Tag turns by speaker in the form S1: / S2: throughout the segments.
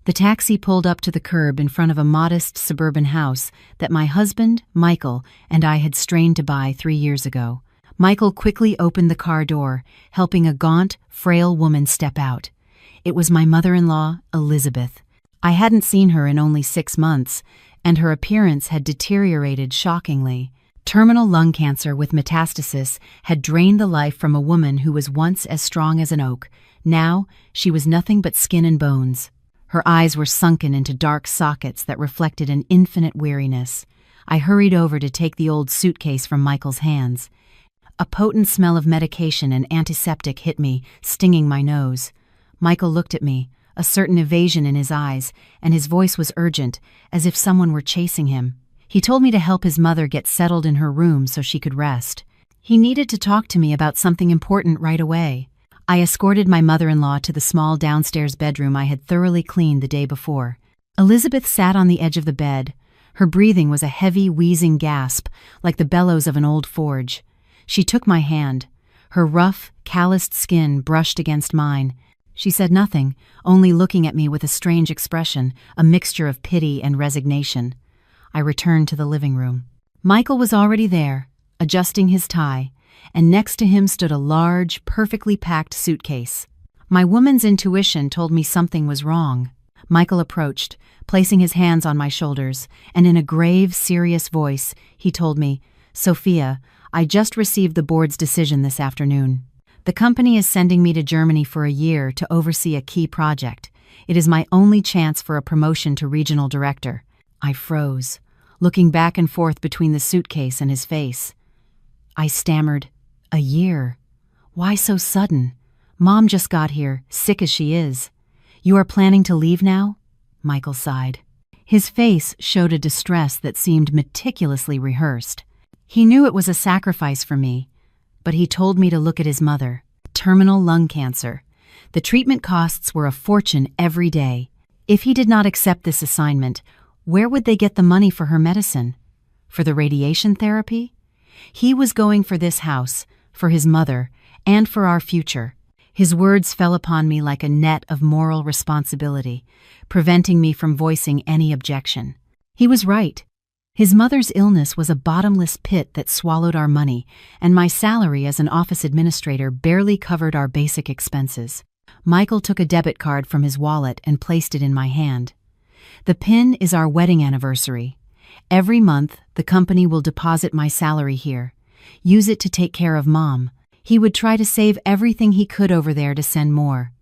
S1: The taxi pulled up to the curb in front of a modest suburban house that my husband, Michael, and I had strained to buy 3 years ago. Michael quickly opened the car door, helping a gaunt, frail woman step out. It was my mother-in-law, Elizabeth. I hadn't seen her in only 6 months, and her appearance had deteriorated shockingly. Terminal lung cancer with metastasis had drained the life from a woman who was once as strong as an oak. Now, she was nothing but skin and bones. Her eyes were sunken into dark sockets that reflected an infinite weariness. I hurried over to take the old suitcase from Michael's hands. A potent smell of medication and antiseptic hit me, stinging my nose. Michael looked at me, a certain evasion in his eyes, and his voice was urgent, as if someone were chasing him. He told me to help his mother get settled in her room so she could rest. He needed to talk to me about something important right away. I escorted my mother-in-law to the small downstairs bedroom I had thoroughly cleaned the day before. Elizabeth sat on the edge of the bed. Her breathing was a heavy, wheezing gasp, like the bellows of an old forge. She took my hand. Her rough, calloused skin brushed against mine. She said nothing, only looking at me with a strange expression, a mixture of pity and resignation. I returned to the living room. Michael was already there, adjusting his tie, and next to him stood a large, perfectly packed suitcase. My woman's intuition told me something was wrong. Michael approached, placing his hands on my shoulders, and in a grave, serious voice, he told me, "Sophia, I just received the board's decision this afternoon. The company is sending me to Germany for a year to oversee a key project. It is my only chance for a promotion to regional director." I froze, looking back and forth between the suitcase and his face. I stammered, "A year? Why so sudden? Mom just got here, sick as she is. You are planning to leave now?" Michael sighed. His face showed a distress that seemed meticulously rehearsed. He knew it was a sacrifice for me, but he told me to look at his mother. Terminal lung cancer. The treatment costs were a fortune every day. If he did not accept this assignment, where would they get the money for her medicine? For the radiation therapy? He was going for this house, for his mother, and for our future. His words fell upon me like a net of moral responsibility, preventing me from voicing any objection. He was right. His mother's illness was a bottomless pit that swallowed our money, and my salary as an office administrator barely covered our basic expenses. Michael took a debit card from his wallet and placed it in my hand. "The PIN is our wedding anniversary. Every month, the company will deposit my salary here. Use it to take care of Mom." He would try to save everything he could over there to send more.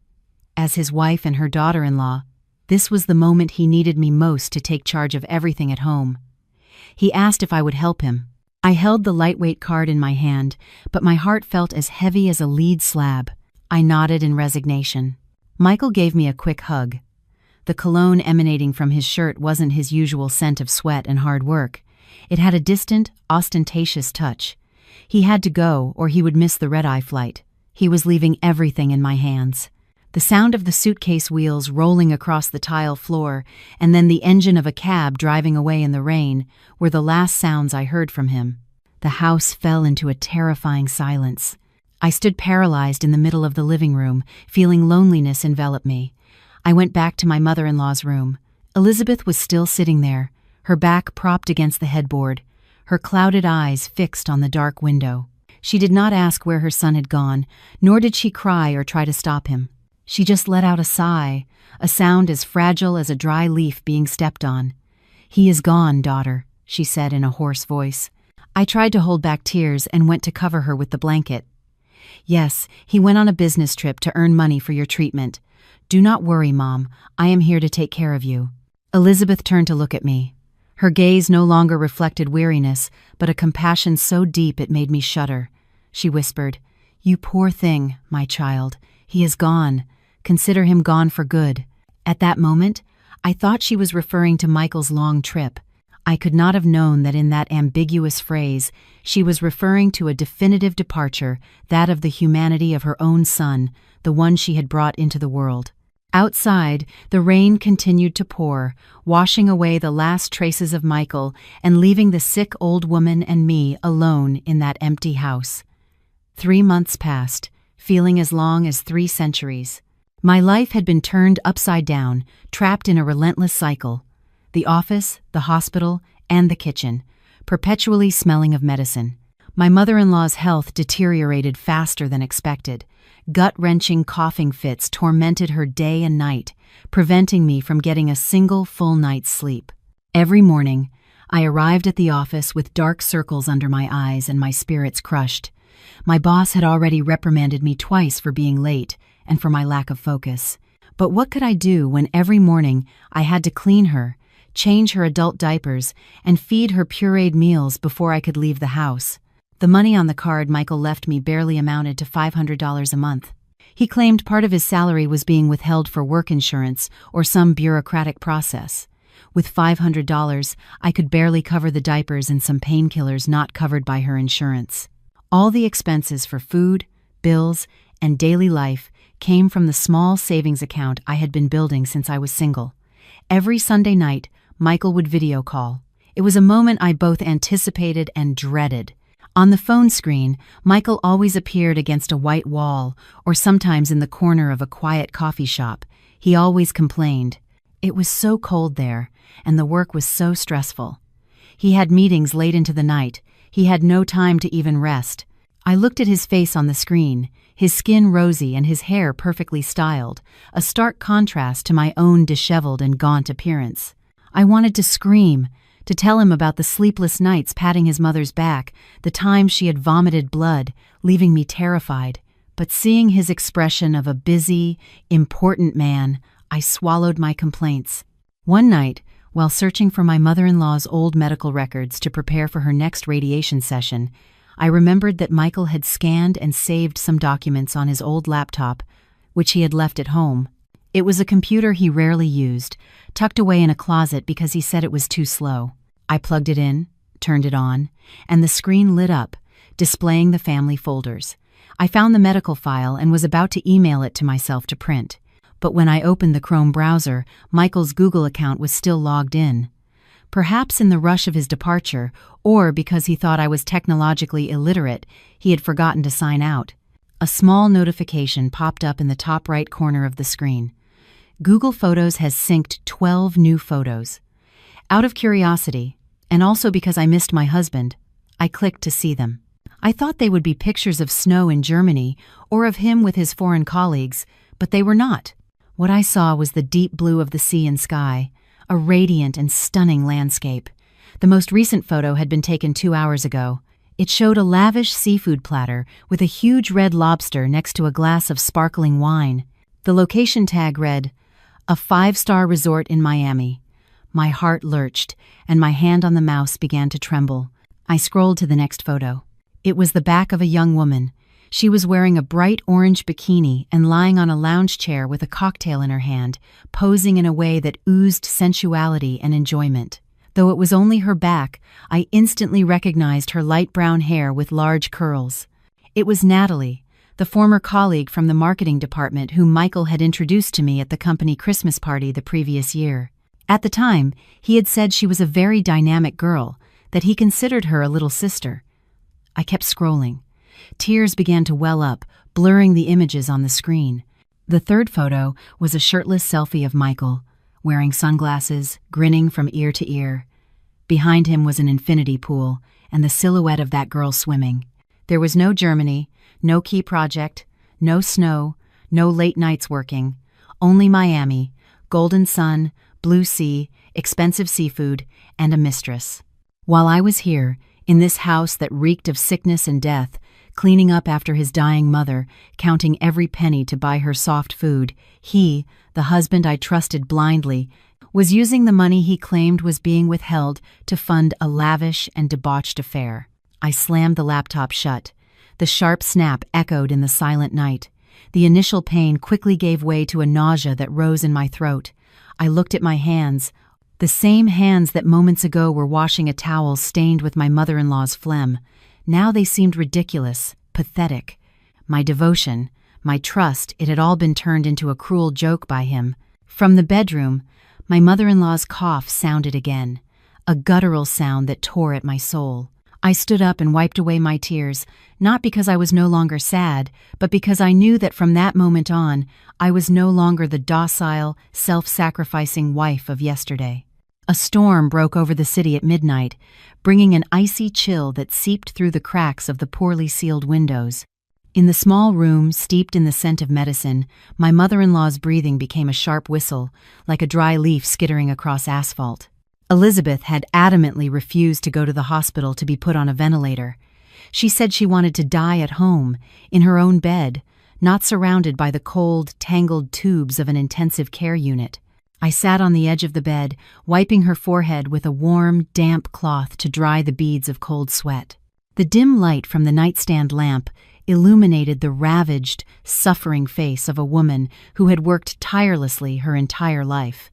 S1: As his wife and her daughter-in-law, this was the moment he needed me most to take charge of everything at home. He asked if I would help him. I held the lightweight card in my hand, but my heart felt as heavy as a lead slab. I nodded in resignation. Michael gave me a quick hug. The cologne emanating from his shirt wasn't his usual scent of sweat and hard work. It had a distant, ostentatious touch. He had to go, or he would miss the red-eye flight. He was leaving everything in my hands. The sound of the suitcase wheels rolling across the tile floor, and then the engine of a cab driving away in the rain, were the last sounds I heard from him. The house fell into a terrifying silence. I stood paralyzed in the middle of the living room, feeling loneliness envelop me. I went back to my mother-in-law's room. Elizabeth was still sitting there, her back propped against the headboard, her clouded eyes fixed on the dark window. She did not ask where her son had gone, nor did she cry or try to stop him. She just let out a sigh, a sound as fragile as a dry leaf being stepped on. "He is gone, daughter," she said in a hoarse voice. I tried to hold back tears and went to cover her with the blanket. "Yes, he went on a business trip to earn money for your treatment. Do not worry, Mom. I am here to take care of you." Elizabeth turned to look at me. Her gaze no longer reflected weariness, but a compassion so deep it made me shudder. She whispered, "You poor thing, my child. He is gone. Consider him gone for good." At that moment, I thought she was referring to Michael's long trip. I could not have known that in that ambiguous phrase, she was referring to a definitive departure, that of the humanity of her own son, the one she had brought into the world. Outside, the rain continued to pour, washing away the last traces of Michael and leaving the sick old woman and me alone in that empty house. 3 months passed, feeling as long as 3 centuries. My life had been turned upside down, trapped in a relentless cycle. The office, the hospital, and the kitchen, perpetually smelling of medicine. My mother-in-law's health deteriorated faster than expected. Gut-wrenching coughing fits tormented her day and night, preventing me from getting a single full night's sleep. Every morning, I arrived at the office with dark circles under my eyes and my spirits crushed. My boss had already reprimanded me twice for being late and for my lack of focus. But what could I do when every morning I had to clean her, change her adult diapers, and feed her pureed meals before I could leave the house? The money on the card Michael left me barely amounted to $500 a month. He claimed part of his salary was being withheld for work insurance or some bureaucratic process. With $500, I could barely cover the diapers and some painkillers not covered by her insurance. All the expenses for food, bills, and daily life came from the small savings account I had been building since I was single. Every Sunday night, Michael would video call. It was a moment I both anticipated and dreaded. On the phone screen, Michael always appeared against a white wall or sometimes in the corner of a quiet coffee shop. He always complained. It was so cold there, and the work was so stressful. He had meetings late into the night. He had no time to even rest. I looked at his face on the screen, his skin rosy and his hair perfectly styled, a stark contrast to my own disheveled and gaunt appearance. I wanted to scream, to tell him about the sleepless nights patting his mother's back, the times she had vomited blood, leaving me terrified. But seeing his expression of a busy, important man, I swallowed my complaints. One night, while searching for my mother-in-law's old medical records to prepare for her next radiation session, I remembered that Michael had scanned and saved some documents on his old laptop, which he had left at home. It was a computer he rarely used, tucked away in a closet because he said it was too slow. I plugged it in, turned it on, and the screen lit up, displaying the family folders. I found the medical file and was about to email it to myself to print. But when I opened the Chrome browser, Michael's Google account was still logged in. Perhaps in the rush of his departure, or because he thought I was technologically illiterate, he had forgotten to sign out. A small notification popped up in the top right corner of the screen. Google Photos has synced 12 new photos. Out of curiosity, and also because I missed my husband, I clicked to see them. I thought they would be pictures of snow in Germany or of him with his foreign colleagues, but they were not. What I saw was the deep blue of the sea and sky, a radiant and stunning landscape. The most recent photo had been taken 2 hours ago. It showed a lavish seafood platter with a huge red lobster next to a glass of sparkling wine. The location tag read, "A 5-star resort in Miami." My heart lurched, and my hand on the mouse began to tremble. I scrolled to the next photo. It was the back of a young woman. She was wearing a bright orange bikini and lying on a lounge chair with a cocktail in her hand, posing in a way that oozed sensuality and enjoyment. Though it was only her back, I instantly recognized her light brown hair with large curls. It was Natalie, the former colleague from the marketing department whom Michael had introduced to me at the company Christmas party the previous year. At the time, he had said she was a very dynamic girl, that he considered her a little sister. I kept scrolling. Tears began to well up, blurring the images on the screen. The third photo was a shirtless selfie of Michael, wearing sunglasses, grinning from ear to ear. Behind him was an infinity pool, and the silhouette of that girl swimming. There was no Germany, no key project, no snow, no late nights working, only Miami, golden sun, blue sea, expensive seafood, and a mistress. While I was here, in this house that reeked of sickness and death, cleaning up after his dying mother, counting every penny to buy her soft food, he, the husband I trusted blindly, was using the money he claimed was being withheld to fund a lavish and debauched affair. I slammed the laptop shut. The sharp snap echoed in the silent night. The initial pain quickly gave way to a nausea that rose in my throat. I looked at my hands, the same hands that moments ago were washing a towel stained with my mother-in-law's phlegm. Now they seemed ridiculous, pathetic. My devotion, my trust, it had all been turned into a cruel joke by him. From the bedroom, my mother-in-law's cough sounded again, a guttural sound that tore at my soul. I stood up and wiped away my tears, not because I was no longer sad, but because I knew that from that moment on, I was no longer the docile, self-sacrificing wife of yesterday. A storm broke over the city at midnight, bringing an icy chill that seeped through the cracks of the poorly sealed windows. In the small room, steeped in the scent of medicine, my mother-in-law's breathing became a sharp whistle, like a dry leaf skittering across asphalt. Elizabeth had adamantly refused to go to the hospital to be put on a ventilator. She said she wanted to die at home, in her own bed, not surrounded by the cold, tangled tubes of an intensive care unit. I sat on the edge of the bed, wiping her forehead with a warm, damp cloth to dry the beads of cold sweat. The dim light from the nightstand lamp illuminated the ravaged, suffering face of a woman who had worked tirelessly her entire life.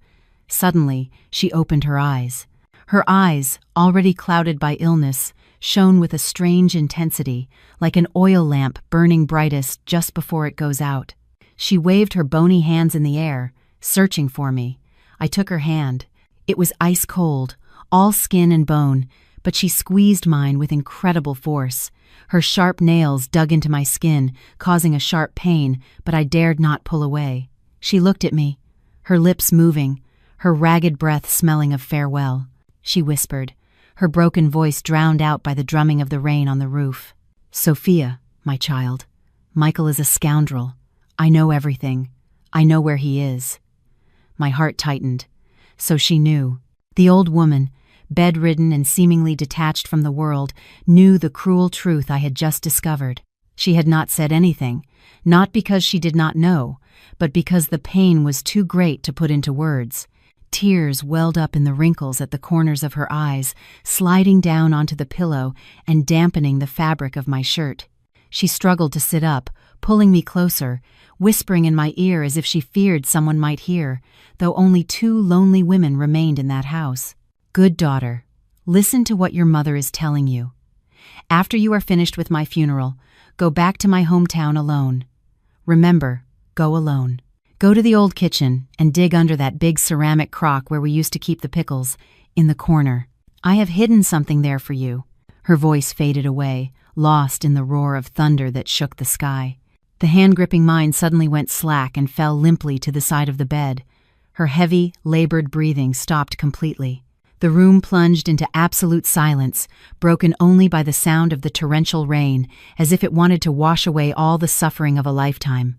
S1: Suddenly, she opened her eyes. Her eyes, already clouded by illness, shone with a strange intensity, like an oil lamp burning brightest just before it goes out. She waved her bony hands in the air, searching for me. I took her hand. It was ice cold, all skin and bone, but she squeezed mine with incredible force. Her sharp nails dug into my skin, causing a sharp pain, but I dared not pull away. She looked at me, her lips moving, her ragged breath smelling of farewell. She whispered, her broken voice drowned out by the drumming of the rain on the roof. "Sophia, my child, Michael is a scoundrel. I know everything. I know where he is." My heart tightened. So she knew. The old woman, bedridden and seemingly detached from the world, knew the cruel truth I had just discovered. She had not said anything, not because she did not know, but because the pain was too great to put into words. Tears welled up in the wrinkles at the corners of her eyes, sliding down onto the pillow and dampening the fabric of my shirt. She struggled to sit up, pulling me closer, whispering in my ear as if she feared someone might hear, though only 2 lonely women remained in that house. "Good daughter, listen to what your mother is telling you. After you are finished with my funeral, go back to my hometown alone. Remember, go alone. Go to the old kitchen and dig under that big ceramic crock where we used to keep the pickles, in the corner. I have hidden something there for you." Her voice faded away, lost in the roar of thunder that shook the sky. The hand gripping mine suddenly went slack and fell limply to the side of the bed. Her heavy, labored breathing stopped completely. The room plunged into absolute silence, broken only by the sound of the torrential rain, as if it wanted to wash away all the suffering of a lifetime.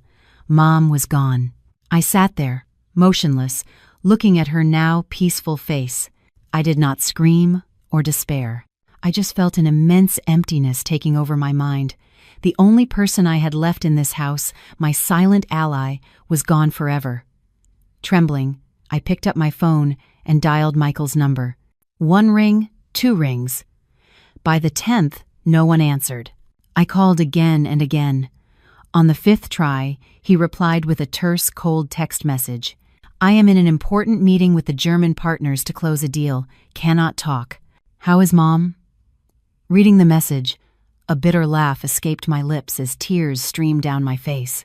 S1: Mom was gone. I sat there, motionless, looking at her now peaceful face. I did not scream or despair. I just felt an immense emptiness taking over my mind. The only person I had left in this house, my silent ally, was gone forever. Trembling, I picked up my phone and dialed Michael's number. 1 ring, 2 rings. By the 10th, no one answered. I called again and again. On the 5th try, he replied with a terse, cold text message. "I am in an important meeting with the German partners to close a deal. Cannot talk. How is Mom?" Reading the message, a bitter laugh escaped my lips as tears streamed down my face.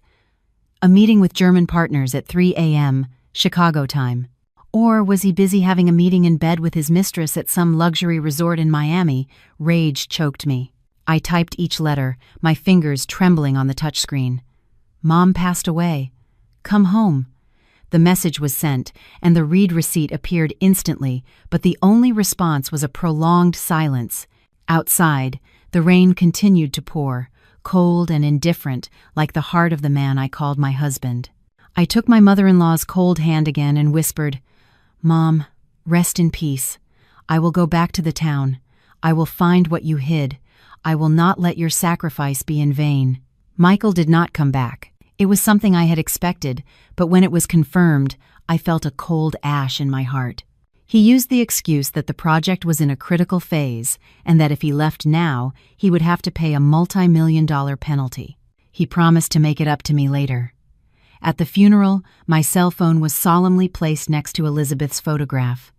S1: A meeting with German partners at 3 a.m., Chicago time. Or was he busy having a meeting in bed with his mistress at some luxury resort in Miami? Rage choked me. I typed each letter, my fingers trembling on the touchscreen. "Mom passed away. Come home." The message was sent, and the read receipt appeared instantly, but the only response was a prolonged silence. Outside, the rain continued to pour, cold and indifferent, like the heart of the man I called my husband. I took my mother-in-law's cold hand again and whispered, "Mom, rest in peace. I will go back to the town. I will find what you hid. I will not let your sacrifice be in vain." Michael did not come back. It was something I had expected, but when it was confirmed, I felt a cold ash in my heart. He used the excuse that the project was in a critical phase and that if he left now, he would have to pay a multi-million-dollar penalty. He promised to make it up to me later. At the funeral, my cell phone was solemnly placed next to Elizabeth's photograph.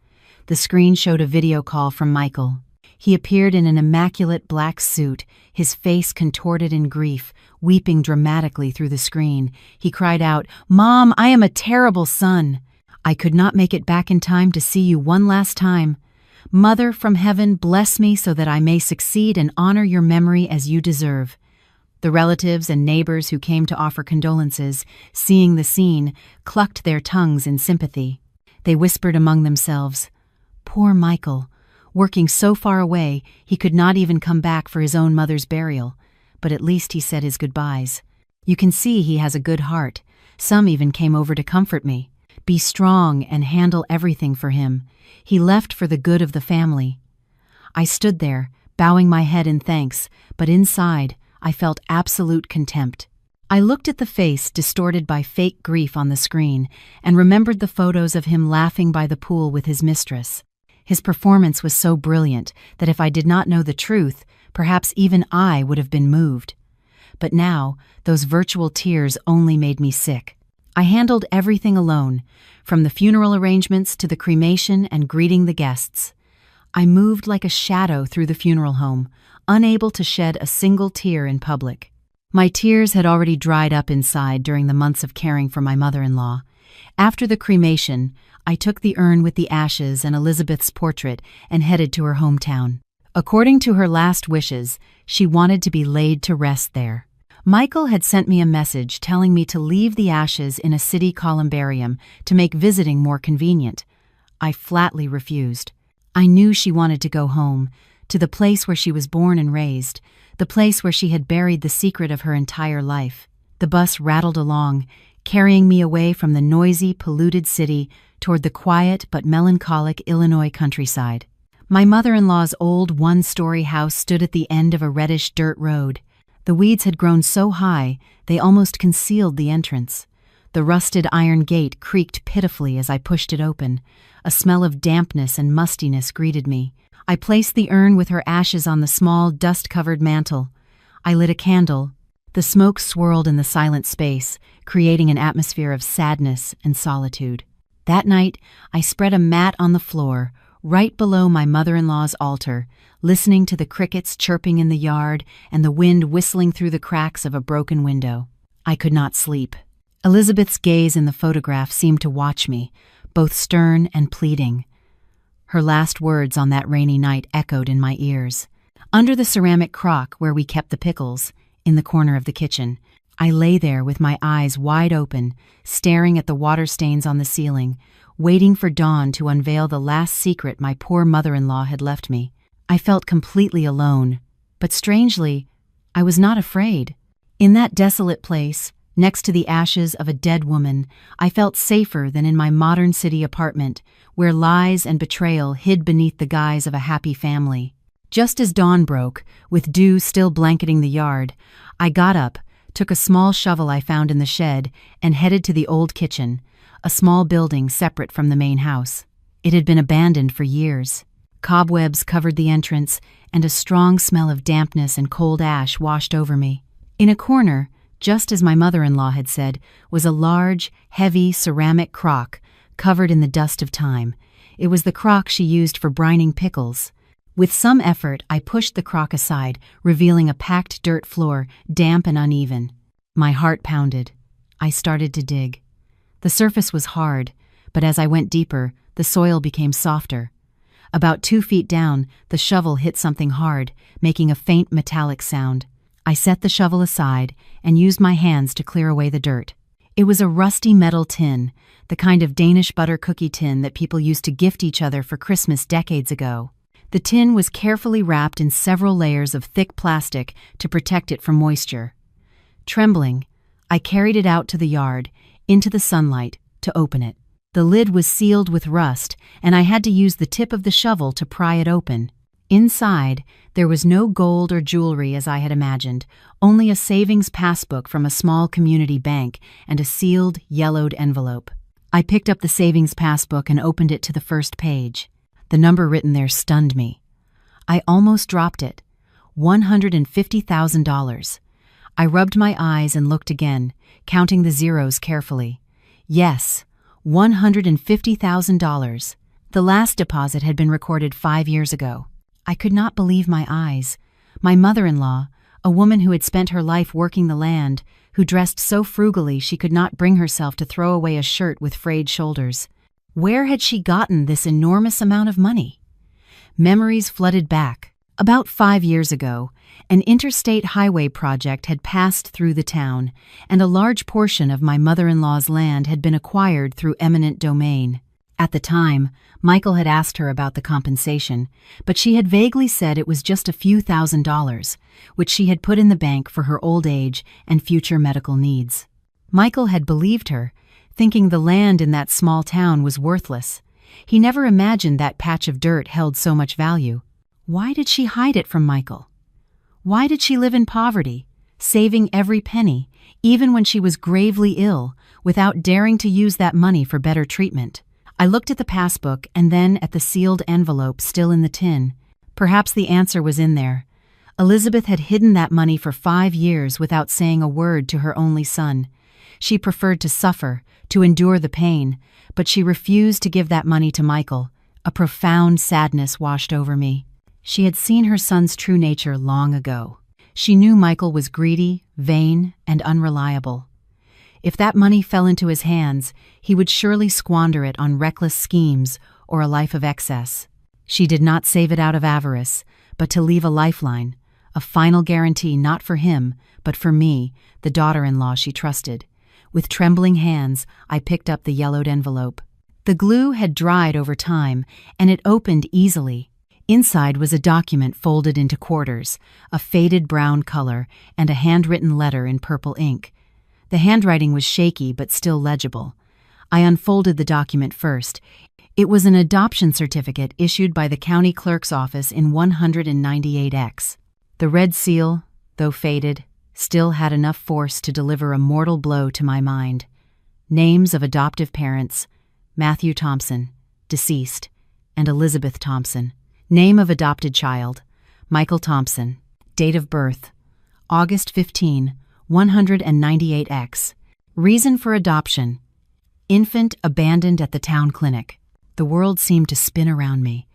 S1: The screen showed a video call from Michael. He appeared in an immaculate black suit, his face contorted in grief, weeping dramatically through the screen. He cried out, "Mom, I am a terrible son. I could not make it back in time to see you one last time. Mother from heaven, bless me so that I may succeed and honor your memory as you deserve. The relatives and neighbors who came to offer condolences, seeing the scene, clucked their tongues in sympathy. They whispered among themselves, "Poor Michael, working so far away, he could not even come back for his own mother's burial, but at least he said his goodbyes. You can see he has a good heart. Some even came over to comfort me. Be strong and handle everything for him. He left for the good of the family." I stood there, bowing my head in thanks, but inside, I felt absolute contempt. I looked at the face distorted by fake grief on the screen and remembered the photos of him laughing by the pool with his mistress. His performance was so brilliant that if I did not know the truth, perhaps even I would have been moved. But now, those virtual tears only made me sick. I handled everything alone, from the funeral arrangements to the cremation and greeting the guests. I moved like a shadow through the funeral home, unable to shed a single tear in public. My tears had already dried up inside during the months of caring for my mother-in-law. After the cremation, I took the urn with the ashes and Elizabeth's portrait and headed to her hometown. According to her last wishes, she wanted to be laid to rest there. Michael had sent me a message telling me to leave the ashes in a city columbarium to make visiting more convenient. I flatly refused. I knew she wanted to go home, to the place where she was born and raised, the place where she had buried the secret of her entire life. The bus rattled along, carrying me away from the noisy, polluted city toward the quiet but melancholic Illinois countryside. My mother-in-law's old one-story house stood at the end of a reddish dirt road. The weeds had grown so high, they almost concealed the entrance. The rusted iron gate creaked pitifully as I pushed it open. A smell of dampness and mustiness greeted me. I placed the urn with her ashes on the small, dust-covered mantel. I lit a candle. The smoke swirled in the silent space, creating an atmosphere of sadness and solitude. That night, I spread a mat on the floor, right below my mother-in-law's altar, listening to the crickets chirping in the yard and the wind whistling through the cracks of a broken window. I could not sleep. Elizabeth's gaze in the photograph seemed to watch me, both stern and pleading. Her last words on that rainy night echoed in my ears. Under the ceramic crock where we kept the pickles, in the corner of the kitchen, I lay there with my eyes wide open, staring at the water stains on the ceiling, waiting for dawn to unveil the last secret my poor mother-in-law had left me. I felt completely alone, but strangely, I was not afraid. In that desolate place, next to the ashes of a dead woman, I felt safer than in my modern city apartment, where lies and betrayal hid beneath the guise of a happy family. Just as dawn broke, with dew still blanketing the yard, I got up, took a small shovel I found in the shed, and headed to the old kitchen, a small building separate from the main house. It had been abandoned for years. Cobwebs covered the entrance, and a strong smell of dampness and cold ash washed over me. In a corner, just as my mother-in-law had said, was a large, heavy ceramic crock covered in the dust of time. It was the crock she used for brining pickles. With some effort, I pushed the crock aside, revealing a packed dirt floor, damp and uneven. My heart pounded. I started to dig. The surface was hard, but as I went deeper, the soil became softer. About 2 feet down, the shovel hit something hard, making a faint metallic sound. I set the shovel aside and used my hands to clear away the dirt. It was a rusty metal tin, the kind of Danish butter cookie tin that people used to gift each other for Christmas decades ago. The tin was carefully wrapped in several layers of thick plastic to protect it from moisture. Trembling, I carried it out to the yard, into the sunlight, to open it. The lid was sealed with rust, and I had to use the tip of the shovel to pry it open. Inside, there was no gold or jewelry as I had imagined, only a savings passbook from a small community bank and a sealed, yellowed envelope. I picked up the savings passbook and opened it to the first page. The number written there stunned me. I almost dropped it. $150,000. I rubbed my eyes and looked again, counting the zeros carefully. Yes, $150,000. The last deposit had been recorded 5 years ago. I could not believe my eyes. My mother-in-law, a woman who had spent her life working the land, who dressed so frugally she could not bring herself to throw away a shirt with frayed shoulders. Where had she gotten this enormous amount of money? Memories flooded back. About 5 years ago, an interstate highway project had passed through the town, and a large portion of my mother-in-law's land had been acquired through eminent domain. At the time, Michael had asked her about the compensation, but she had vaguely said it was just a few $1,000s, which she had put in the bank for her old age and future medical needs. Michael had believed her, thinking the land in that small town was worthless. He never imagined that patch of dirt held so much value. Why did she hide it from Michael? Why did she live in poverty, saving every penny, even when she was gravely ill, without daring to use that money for better treatment? I looked at the passbook and then at the sealed envelope still in the tin. Perhaps the answer was in there. Elizabeth had hidden that money for 5 years without saying a word to her only son. She preferred to suffer, to endure the pain, but she refused to give that money to Michael. A profound sadness washed over me. She had seen her son's true nature long ago. She knew Michael was greedy, vain, and unreliable. If that money fell into his hands, he would surely squander it on reckless schemes or a life of excess. She did not save it out of avarice, but to leave a lifeline, a final guarantee not for him, but for me, the daughter-in-law she trusted. With trembling hands, I picked up the yellowed envelope. The glue had dried over time, and it opened easily. Inside was a document folded into quarters, a faded brown color, and a handwritten letter in purple ink. The handwriting was shaky but still legible. I unfolded the document first. It was an adoption certificate issued by the county clerk's office in 198X. The red seal, though faded, still had enough force to deliver a mortal blow to my mind. Names of adoptive parents: Matthew Thompson, deceased, and Elizabeth Thompson. Name of adopted child: Michael Thompson. Date of birth: August 15, 198X. Reason for adoption: infant abandoned at the town clinic. The world seemed to spin around me.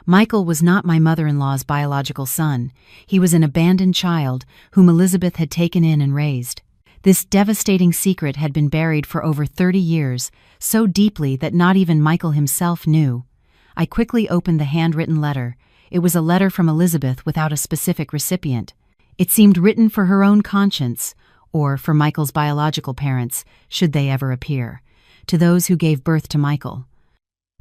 S1: Michael was not my mother-in-law's biological son. He was an abandoned child whom Elizabeth had taken in and raised. This devastating secret had been buried for over 30 years, so deeply that not even Michael himself knew. I quickly opened the handwritten letter. It was a letter from Elizabeth without a specific recipient. It seemed written for her own conscience, or for Michael's biological parents, should they ever appear, to those who gave birth to Michael.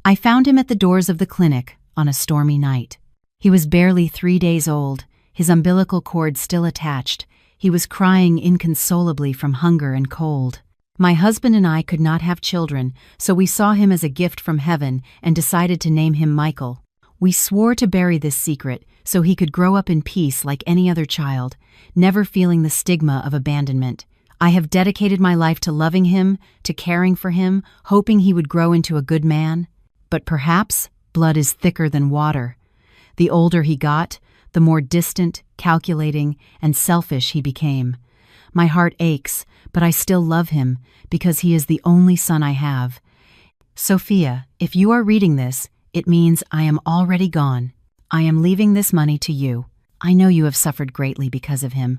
S1: I found him at the doors of the clinic on a stormy night. He was barely 3 days old, his umbilical cord still attached. He was crying inconsolably from hunger and cold. My husband and I could not have children, so we saw him as a gift from heaven and decided to name him Michael. We swore to bury this secret so he could grow up in peace like any other child, never feeling the stigma of abandonment. I have dedicated my life to loving him, to caring for him, hoping he would grow into a good man. But perhaps blood is thicker than water. The older he got, the more distant, calculating, and selfish he became. My heart aches, but I still love him because he is the only son I have. Sophia, if you are reading this, it means I am already gone. I am leaving this money to you. I know you have suffered greatly because of him.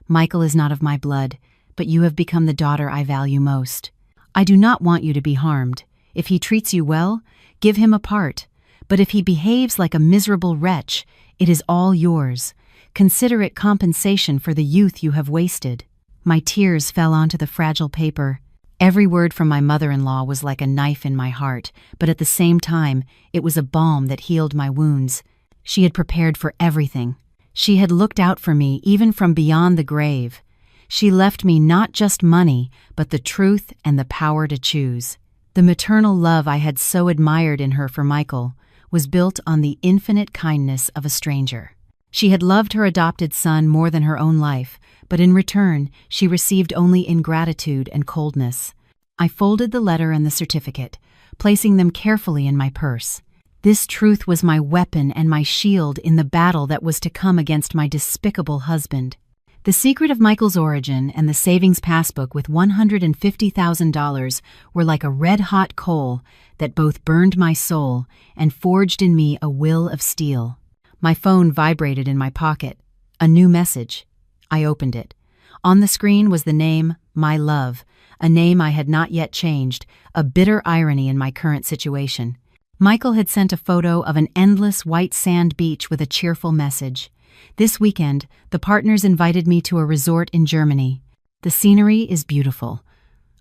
S1: Michael is not of my blood, but you have become the daughter I value most. I do not want you to be harmed. If he treats you well, give him a part. But if he behaves like a miserable wretch, it is all yours. Consider it compensation for the youth you have wasted. My tears fell onto the fragile paper. Every word from my mother-in-law was like a knife in my heart, but at the same time, it was a balm that healed my wounds. She had prepared for everything. She had looked out for me even from beyond the grave. She left me not just money, but the truth and the power to choose. The maternal love I had so admired in her for Michael was built on the infinite kindness of a stranger. She had loved her adopted son more than her own life, but in return, she received only ingratitude and coldness. I folded the letter and the certificate, placing them carefully in my purse. This truth was my weapon and my shield in the battle that was to come against my despicable husband. The secret of Michael's origin and the savings passbook with $150,000 were like a red-hot coal that both burned my soul and forged in me a will of steel. My phone vibrated in my pocket. A new message. I opened it. On the screen was the name, My Love, a name I had not yet changed, a bitter irony in my current situation. Michael had sent a photo of an endless white sand beach with a cheerful message. This weekend, the partners invited me to a resort in Germany. The scenery is beautiful.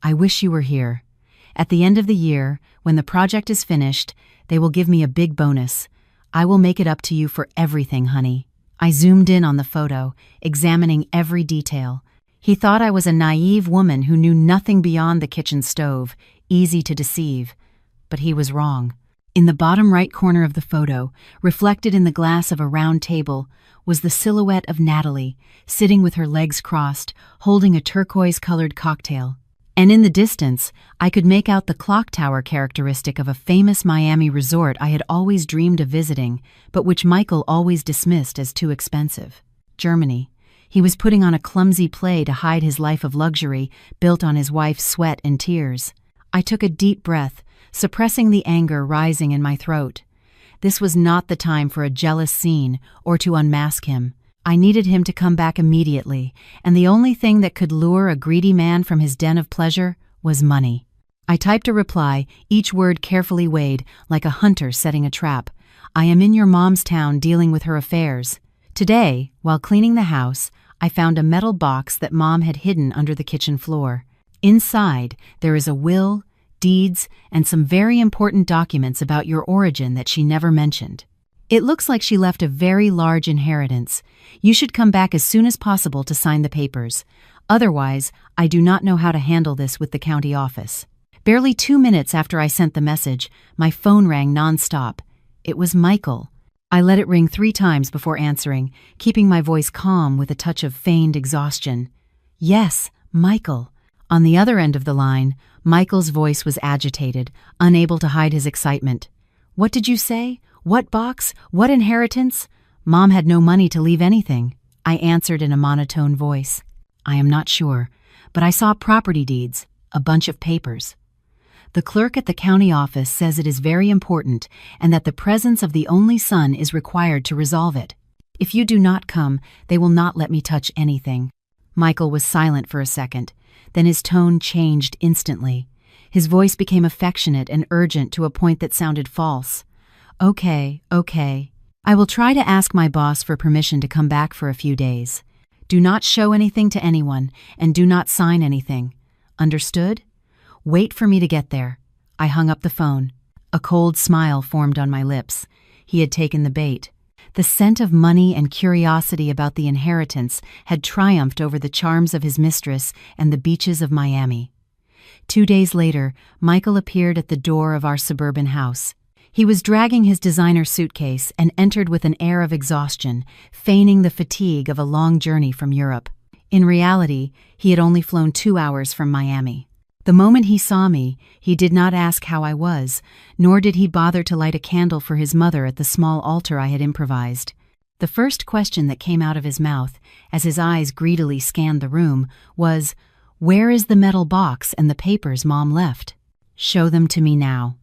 S1: I wish you were here. At the end of the year, when the project is finished, they will give me a big bonus. I will make it up to you for everything, honey. I zoomed in on the photo, examining every detail. He thought I was a naive woman who knew nothing beyond the kitchen stove, easy to deceive. But he was wrong. In the bottom right corner of the photo, reflected in the glass of a round table, was the silhouette of Natalie, sitting with her legs crossed, holding a turquoise-colored cocktail. And in the distance, I could make out the clock tower characteristic of a famous Miami resort I had always dreamed of visiting, but which Michael always dismissed as too expensive. Germany. He was putting on a clumsy play to hide his life of luxury, built on his wife's sweat and tears. I took a deep breath, suppressing the anger rising in my throat. This was not the time for a jealous scene or to unmask him. I needed him to come back immediately, and the only thing that could lure a greedy man from his den of pleasure was money. I typed a reply, each word carefully weighed, like a hunter setting a trap. I am in your mom's town dealing with her affairs. Today, while cleaning the house, I found a metal box that Mom had hidden under the kitchen floor. Inside, there is a will, deeds, and some very important documents about your origin that she never mentioned. It looks like she left a very large inheritance. You should come back as soon as possible to sign the papers. Otherwise, I do not know how to handle this with the county office. Barely 2 minutes after I sent the message, my phone rang nonstop. It was Michael. I let it ring 3 times before answering, keeping my voice calm with a touch of feigned exhaustion. Yes, Michael. On the other end of the line, Michael's voice was agitated, unable to hide his excitement. What did you say? What box? What inheritance? Mom had no money to leave anything. I answered in a monotone voice. I am not sure, but I saw property deeds, a bunch of papers. The clerk at the county office says it is very important and that the presence of the only son is required to resolve it. If you do not come, they will not let me touch anything. Michael was silent for a second. Then his tone changed instantly. His voice became affectionate and urgent to a point that sounded false. Okay. I will try to ask my boss for permission to come back for a few days. Do not show anything to anyone, and do not sign anything. Understood? Wait for me to get there. I hung up the phone. A cold smile formed on my lips. He had taken the bait. The scent of money and curiosity about the inheritance had triumphed over the charms of his mistress and the beaches of Miami. 2 days later, Michael appeared at the door of our suburban house. He was dragging his designer suitcase and entered with an air of exhaustion, feigning the fatigue of a long journey from Europe. In reality, he had only flown 2 hours from Miami. The moment he saw me, he did not ask how I was, nor did he bother to light a candle for his mother at the small altar I had improvised. The first question that came out of his mouth, as his eyes greedily scanned the room, was, "Where is the metal box and the papers Mom left? Show them to me now."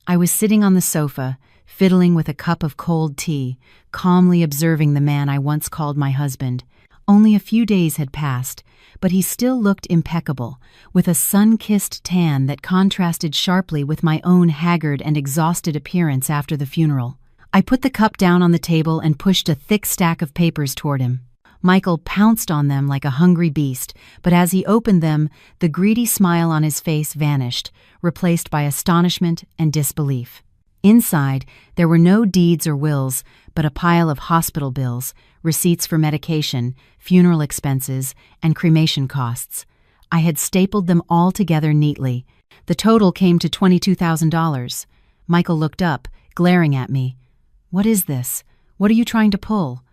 S1: I was sitting on the sofa, fiddling with a cup of cold tea, calmly observing the man I once called my husband. Only a few days had passed, but he still looked impeccable, with a sun-kissed tan that contrasted sharply with my own haggard and exhausted appearance after the funeral. I put the cup down on the table and pushed a thick stack of papers toward him. Michael pounced on them like a hungry beast, but as he opened them, the greedy smile on his face vanished, replaced by astonishment and disbelief. Inside, there were no deeds or wills, but a pile of hospital bills, receipts for medication, funeral expenses, and cremation costs. I had stapled them all together neatly. The total came to $22,000. Michael looked up, glaring at me. "What is this? What are you trying to pull?"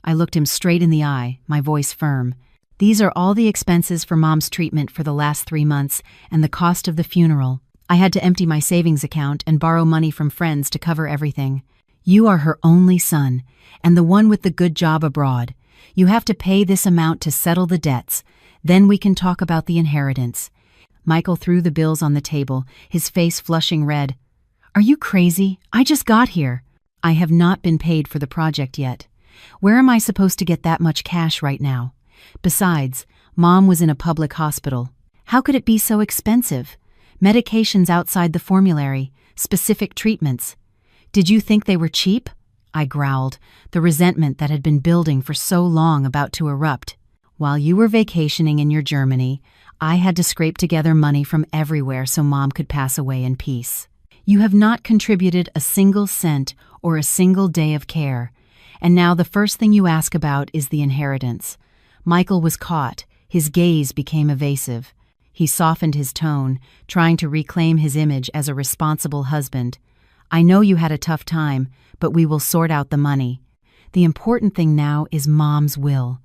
S1: I looked him straight in the eye, my voice firm. "These are all the expenses for Mom's treatment for the last 3 months and the cost of the funeral. I had to empty my savings account and borrow money from friends to cover everything. You are her only son, and the one with the good job abroad. You have to pay this amount to settle the debts. Then we can talk about the inheritance." Michael threw the bills on the table, his face flushing red. "Are you crazy? I just got here." "I have not been paid for the project yet. Where am I supposed to get that much cash right now? Besides, Mom was in a public hospital. How could it be so expensive? Medications outside the formulary, specific treatments. Did you think they were cheap? I growled, the resentment that had been building for so long about to erupt. While you were vacationing in your Germany, I had to scrape together money from everywhere so Mom could pass away in peace. You have not contributed a single cent or a single day of care, and now the first thing you ask about is the inheritance. Michael was caught. His gaze became evasive. He softened his tone, trying to reclaim his image as a responsible husband. I know you had a tough time, but we will sort out the money. The important thing now is Mom's will.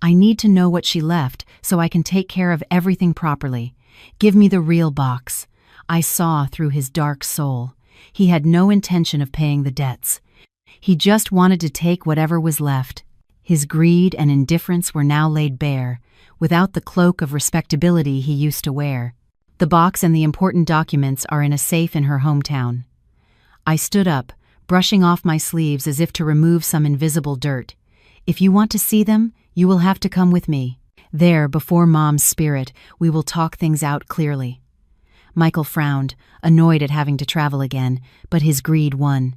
S1: I need to know what she left so I can take care of everything properly. Give me the real box. I saw through his dark soul. He had no intention of paying the debts. He just wanted to take whatever was left. His greed and indifference were now laid bare, without the cloak of respectability he used to wear. The box and the important documents are in a safe in her hometown. I stood up, brushing off my sleeves as if to remove some invisible dirt. If you want to see them, you will have to come with me. There, before Mom's spirit, we will talk things out clearly. Michael frowned, annoyed at having to travel again, but his greed won.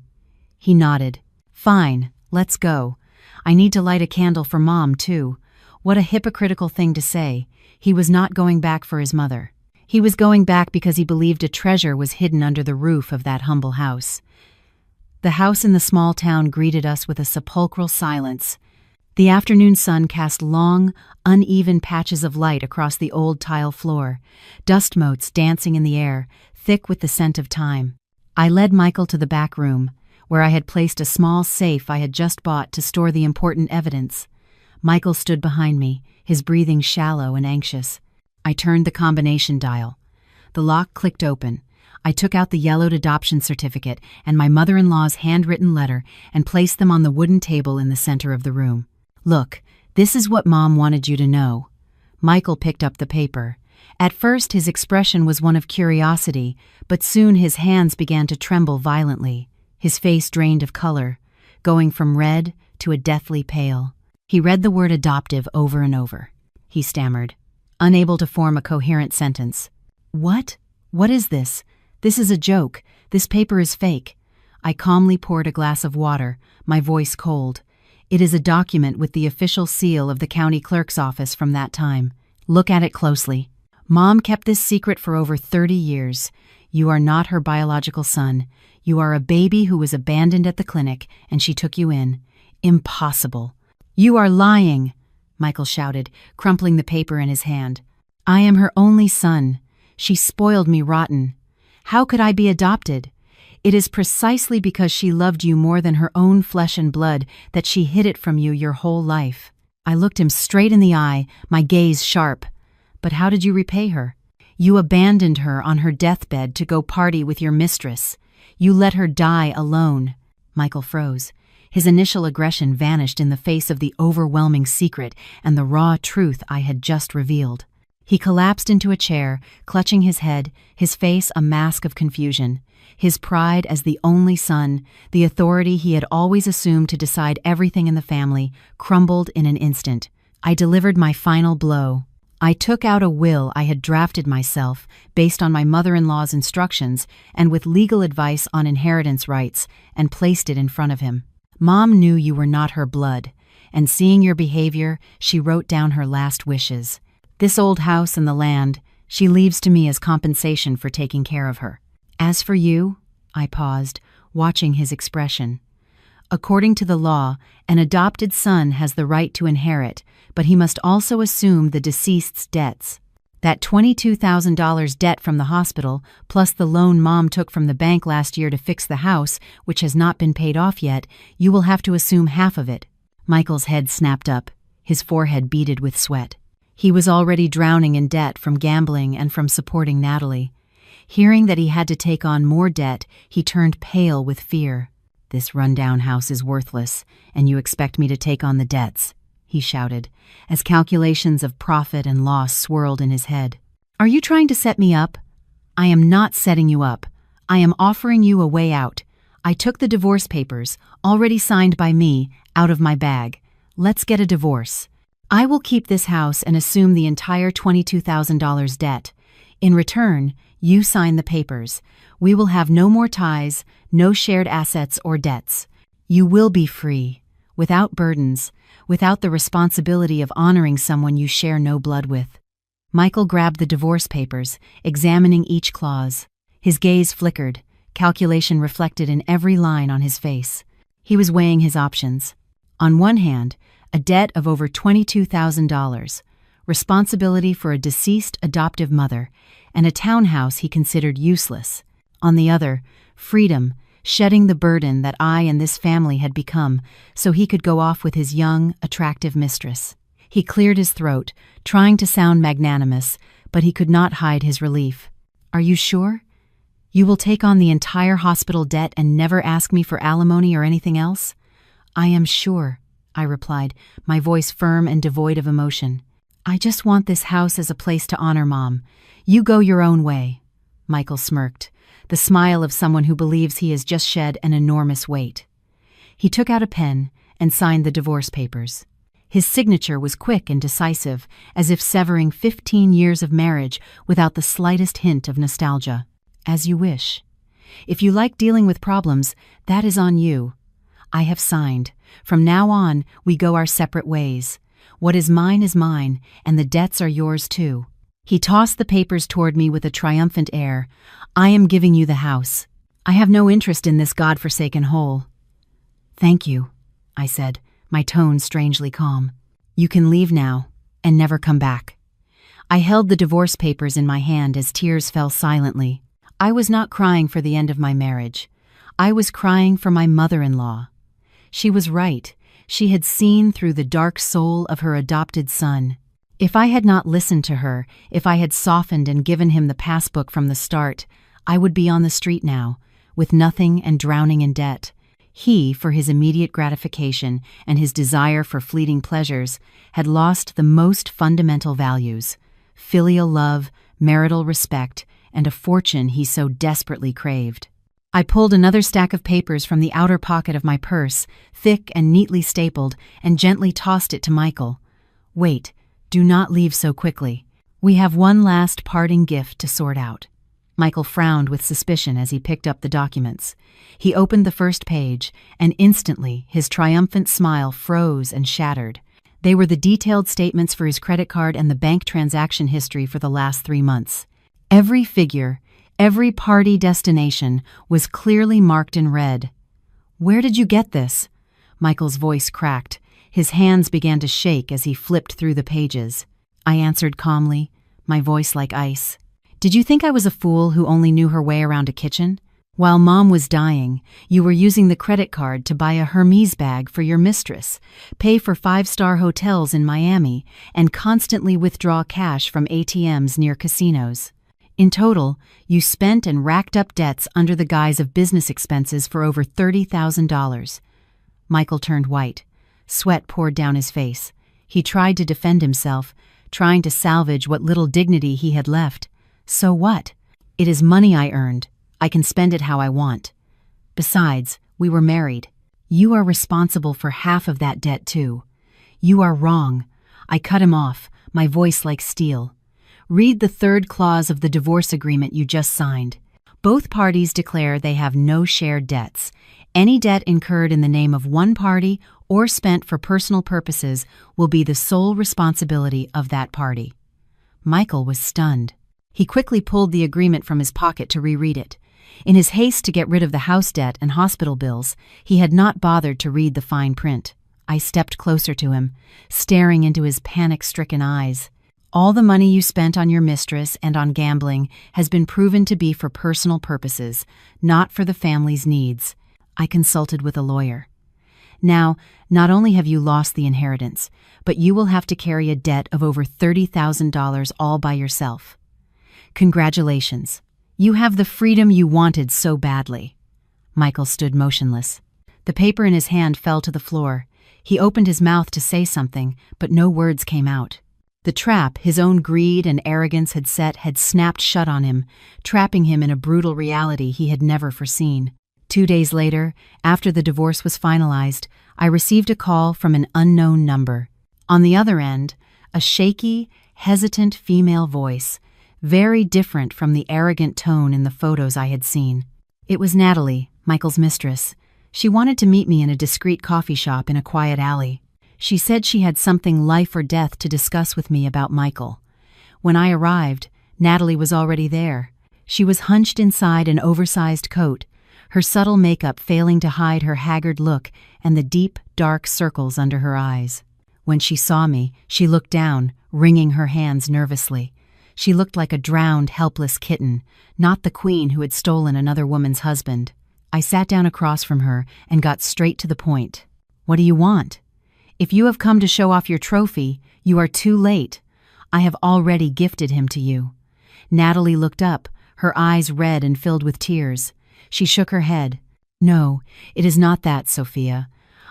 S1: He nodded. Fine, let's go. I need to light a candle for Mom, too. What a hypocritical thing to say. He was not going back for his mother. He was going back because he believed a treasure was hidden under the roof of that humble house. The house in the small town greeted us with a sepulchral silence. The afternoon sun cast long, uneven patches of light across the old tile floor, dust motes dancing in the air, thick with the scent of time. I led Michael to the back room, where I had placed a small safe I had just bought to store the important evidence. Michael stood behind me, his breathing shallow and anxious. I turned the combination dial. The lock clicked open. I took out the yellowed adoption certificate and my mother-in-law's handwritten letter and placed them on the wooden table in the center of the room. Look, this is what Mom wanted you to know. Michael picked up the paper. At first his expression was one of curiosity, but soon his hands began to tremble violently. His face drained of color, going from red to a deathly pale. He read the word adoptive over and over. He stammered, unable to form a coherent sentence. What? What is this? This is a joke. This paper is fake. I calmly poured a glass of water, my voice cold. It is a document with the official seal of the county clerk's office from that time. Look at it closely. Mom kept this secret for over 30 years. You are not her biological son. You are a baby who was abandoned at the clinic, and she took you in. Impossible. You are lying, Michael shouted, crumpling the paper in his hand. I am her only son. She spoiled me rotten. How could I be adopted? It is precisely because she loved you more than her own flesh and blood that she hid it from you your whole life. I looked him straight in the eye, my gaze sharp. But how did you repay her? You abandoned her on her deathbed to go party with your mistress. You let her die alone. Michael froze. His initial aggression vanished in the face of the overwhelming secret and the raw truth I had just revealed. He collapsed into a chair, clutching his head, his face a mask of confusion. His pride as the only son, the authority he had always assumed to decide everything in the family, crumbled in an instant. I delivered my final blow. I took out a will I had drafted myself, based on my mother-in-law's instructions and with legal advice on inheritance rights, and placed it in front of him. Mom knew you were not her blood, and seeing your behavior, she wrote down her last wishes. This old house and the land, she leaves to me as compensation for taking care of her. As for you, I paused, watching his expression. According to the law, an adopted son has the right to inherit, but he must also assume the deceased's debts. That $22,000 debt from the hospital, plus the loan Mom took from the bank last year to fix the house, which has not been paid off yet, you will have to assume half of it. Michael's head snapped up, his forehead beaded with sweat. He was already drowning in debt from gambling and from supporting Natalie. Hearing that he had to take on more debt, he turned pale with fear. This rundown house is worthless, and you expect me to take on the debts, he shouted, as calculations of profit and loss swirled in his head. Are you trying to set me up? I am not setting you up. I am offering you a way out. I took the divorce papers, already signed by me, out of my bag. Let's get a divorce. I will keep this house and assume the entire $22,000 debt. In return, You sign the papers. We will have no more ties, no shared assets or debts. You will be free, without burdens, without the responsibility of honoring someone you share no blood with." Michael grabbed the divorce papers, examining each clause. His gaze flickered, calculation reflected in every line on his face. He was weighing his options. On one hand, a debt of over $22,000, responsibility for a deceased adoptive mother, and a townhouse he considered useless. On the other, freedom, shedding the burden that I and this family had become, so he could go off with his young, attractive mistress. He cleared his throat, trying to sound magnanimous, but he could not hide his relief. "Are you sure? You will take on the entire hospital debt and never ask me for alimony or anything else?" "I am sure," I replied, my voice firm and devoid of emotion. "I just want this house as a place to honor Mom. You go your own way." Michael smirked, the smile of someone who believes he has just shed an enormous weight. He took out a pen and signed the divorce papers. His signature was quick and decisive, as if severing 15 years of marriage without the slightest hint of nostalgia. "As you wish. If you like dealing with problems, that is on you. I have signed. From now on, we go our separate ways. What is mine, and the debts are yours too." He tossed the papers toward me with a triumphant air. "I am giving you the house. I have no interest in this godforsaken hole." "Thank you," I said, my tone strangely calm. "You can leave now, and never come back." I held the divorce papers in my hand as tears fell silently. I was not crying for the end of my marriage. I was crying for my mother-in-law. She was right. She had seen through the dark soul of her adopted son. If I had not listened to her, if I had softened and given him the passbook from the start, I would be on the street now, with nothing and drowning in debt. He, for his immediate gratification and his desire for fleeting pleasures, had lost the most fundamental values: filial love, marital respect, and a fortune he so desperately craved. I pulled another stack of papers from the outer pocket of my purse, thick and neatly stapled, and gently tossed it to Michael. "Wait, do not leave so quickly. We have one last parting gift to sort out." Michael frowned with suspicion as he picked up the documents. He opened the first page, and instantly his triumphant smile froze and shattered. They were the detailed statements for his credit card and the bank transaction history for the last 3 months. Every figure, every party destination was clearly marked in red. "Where did you get this?" Michael's voice cracked. His hands began to shake as he flipped through the pages. I answered calmly, my voice like ice. "Did you think I was a fool who only knew her way around a kitchen? While Mom was dying, you were using the credit card to buy a Hermes bag for your mistress, pay for 5-star hotels in Miami, and constantly withdraw cash from ATMs near casinos. In total, you spent and racked up debts under the guise of business expenses for over $30,000. Michael turned white. Sweat poured down his face. He tried to defend himself, trying to salvage what little dignity he had left. "So what? It is money I earned. I can spend it how I want. Besides, we were married. You are responsible for half of that debt too." "You are wrong." I cut him off, my voice like steel. "Read the 3rd clause of the divorce agreement you just signed. Both parties declare they have no shared debts. Any debt incurred in the name of one party or spent for personal purposes will be the sole responsibility of that party." Michael was stunned. He quickly pulled the agreement from his pocket to reread it. In his haste to get rid of the house debt and hospital bills, he had not bothered to read the fine print. I stepped closer to him, staring into his panic-stricken eyes. "All the money you spent on your mistress and on gambling has been proven to be for personal purposes, not for the family's needs." I consulted with a lawyer. "Now, not only have you lost the inheritance, but you will have to carry a debt of over $30,000 all by yourself. Congratulations. You have the freedom you wanted so badly." Michael stood motionless. The paper in his hand fell to the floor. He opened his mouth to say something, but no words came out. The trap his own greed and arrogance had set had snapped shut on him, trapping him in a brutal reality he had never foreseen. 2 days later, after the divorce was finalized, I received a call from an unknown number. On the other end, a shaky, hesitant female voice, very different from the arrogant tone in the photos I had seen. It was Natalie, Michael's mistress. She wanted to meet me in a discreet coffee shop in a quiet alley. She said she had something life or death to discuss with me about Michael. When I arrived, Natalie was already there. She was hunched inside an oversized coat, her subtle makeup failing to hide her haggard look and the deep, dark circles under her eyes. When she saw me, she looked down, wringing her hands nervously. She looked like a drowned, helpless kitten, not the queen who had stolen another woman's husband. I sat down across from her and got straight to the point. "What do you want?" "If you have come to show off your trophy, you are too late. I have already gifted him to you." Natalie looked up, her eyes red and filled with tears. She shook her head. "No, it is not that, Sophia.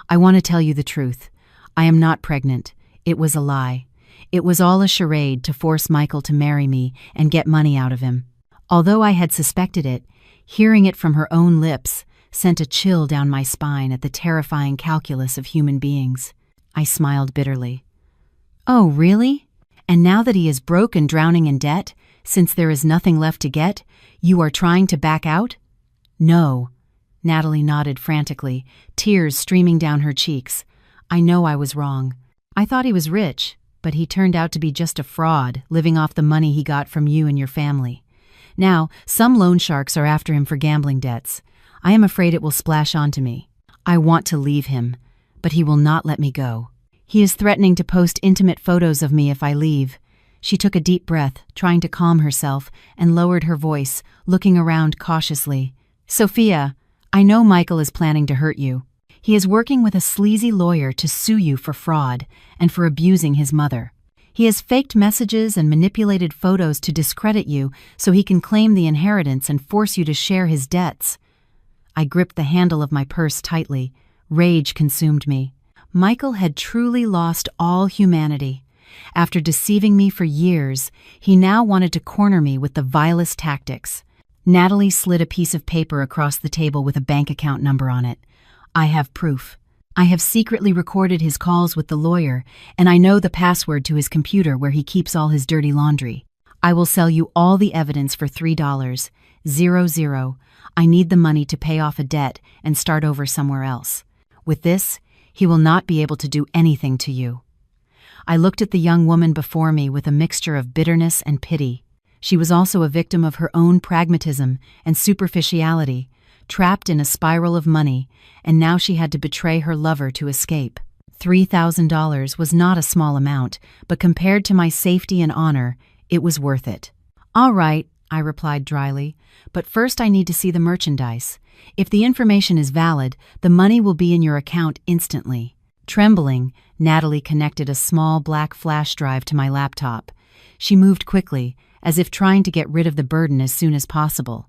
S1: I want to tell you the truth. I am not pregnant. It was a lie. It was all a charade to force Michael to marry me and get money out of him." Although I had suspected it, hearing it from her own lips sent a chill down my spine at the terrifying calculus of human beings. I smiled bitterly. "Oh, really? And now that he is broke and drowning in debt, since there is nothing left to get, you are trying to back out?" "No." Natalie nodded frantically, tears streaming down her cheeks. "I know I was wrong. I thought he was rich, but he turned out to be just a fraud, living off the money he got from you and your family. Now, some loan sharks are after him for gambling debts. I am afraid it will splash onto me. I want to leave him, but he will not let me go. He is threatening to post intimate photos of me if I leave." She took a deep breath, trying to calm herself, and lowered her voice, looking around cautiously. "Sophia, I know Michael is planning to hurt you. He is working with a sleazy lawyer to sue you for fraud and for abusing his mother. He has faked messages and manipulated photos to discredit you so he can claim the inheritance and force you to share his debts." I gripped the handle of my purse tightly. Rage consumed me. Michael had truly lost all humanity. After deceiving me for years, he now wanted to corner me with the vilest tactics. Natalie slid a piece of paper across the table with a bank account number on it. "I have proof. I have secretly recorded his calls with the lawyer, and I know the password to his computer where he keeps all his dirty laundry. I will sell you all the evidence for $3,000. I need the money to pay off a debt and start over somewhere else. With this, he will not be able to do anything to you." I looked at the young woman before me with a mixture of bitterness and pity. She was also a victim of her own pragmatism and superficiality, trapped in a spiral of money, and now she had to betray her lover to escape. $3,000 was not a small amount, but compared to my safety and honor, it was worth it. "All right," I replied dryly, "but first I need to see the merchandise. If the information is valid, the money will be in your account instantly." Trembling, Natalie connected a small black flash drive to my laptop. She moved quickly, as if trying to get rid of the burden as soon as possible.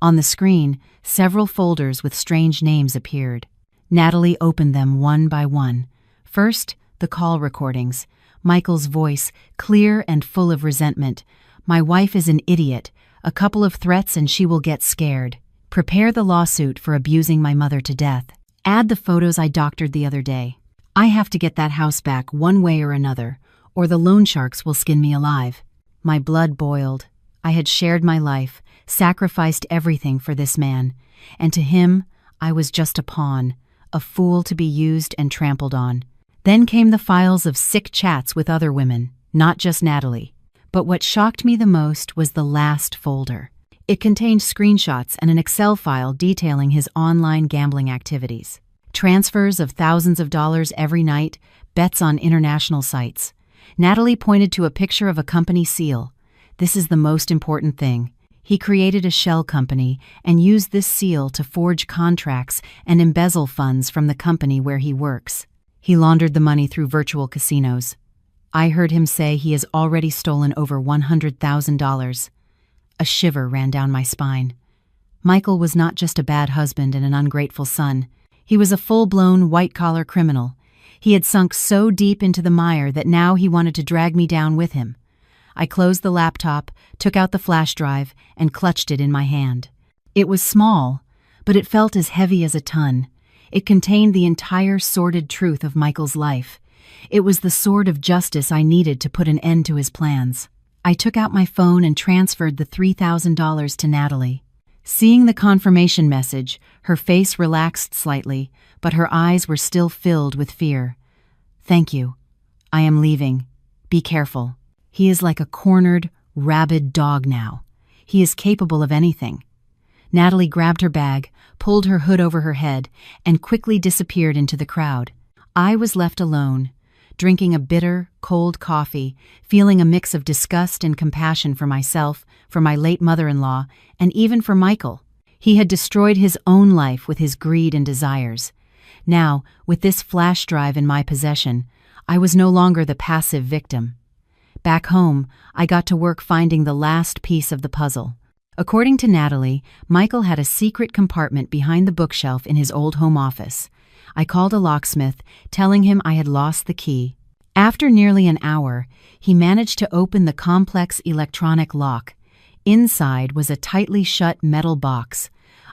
S1: On the screen, several folders with strange names appeared. Natalie opened them one by one. First, the call recordings. Michael's voice, clear and full of resentment. "My wife is an idiot. A couple of threats and she will get scared. Prepare the lawsuit for abusing my mother to death. Add the photos I doctored the other day. I have to get that house back one way or another, or the loan sharks will skin me alive." My blood boiled. I had shared my life, sacrificed everything for this man, and to him, I was just a pawn, a fool to be used and trampled on. Then came the files of sick chats with other women, not just Natalie. But what shocked me the most was the last folder. It contained screenshots and an Excel file detailing his online gambling activities. Transfers of thousands of dollars every night, bets on international sites. Natalie pointed to a picture of a company seal. "This is the most important thing. He created a shell company and used this seal to forge contracts and embezzle funds from the company where he works. He laundered the money through virtual casinos. I heard him say he has already stolen over $100,000. A shiver ran down my spine. Michael was not just a bad husband and an ungrateful son. He was a full-blown, white-collar criminal. He had sunk so deep into the mire that now he wanted to drag me down with him. I closed the laptop, took out the flash drive, and clutched it in my hand. It was small, but it felt as heavy as a ton. It contained the entire sordid truth of Michael's life. It was the sword of justice I needed to put an end to his plans. I took out my phone and transferred the $3,000 to Natalie. Seeing the confirmation message, her face relaxed slightly, but her eyes were still filled with fear. "Thank you. I am leaving. Be careful. He is like a cornered, rabid dog now. He is capable of anything." Natalie grabbed her bag, pulled her hood over her head, and quickly disappeared into the crowd. I was left alone, drinking a bitter, cold coffee, feeling a mix of disgust and compassion for myself, for my late mother-in-law, and even for Michael. He had destroyed his own life with his greed and desires. Now, with this flash drive in my possession, I was no longer the passive victim. Back home, I got to work finding the last piece of the puzzle. According to Natalie, Michael had a secret compartment behind the bookshelf in his old home office. I called a locksmith, telling him I had lost the key. After nearly an hour, he managed to open the complex electronic lock. Inside was a tightly shut metal box.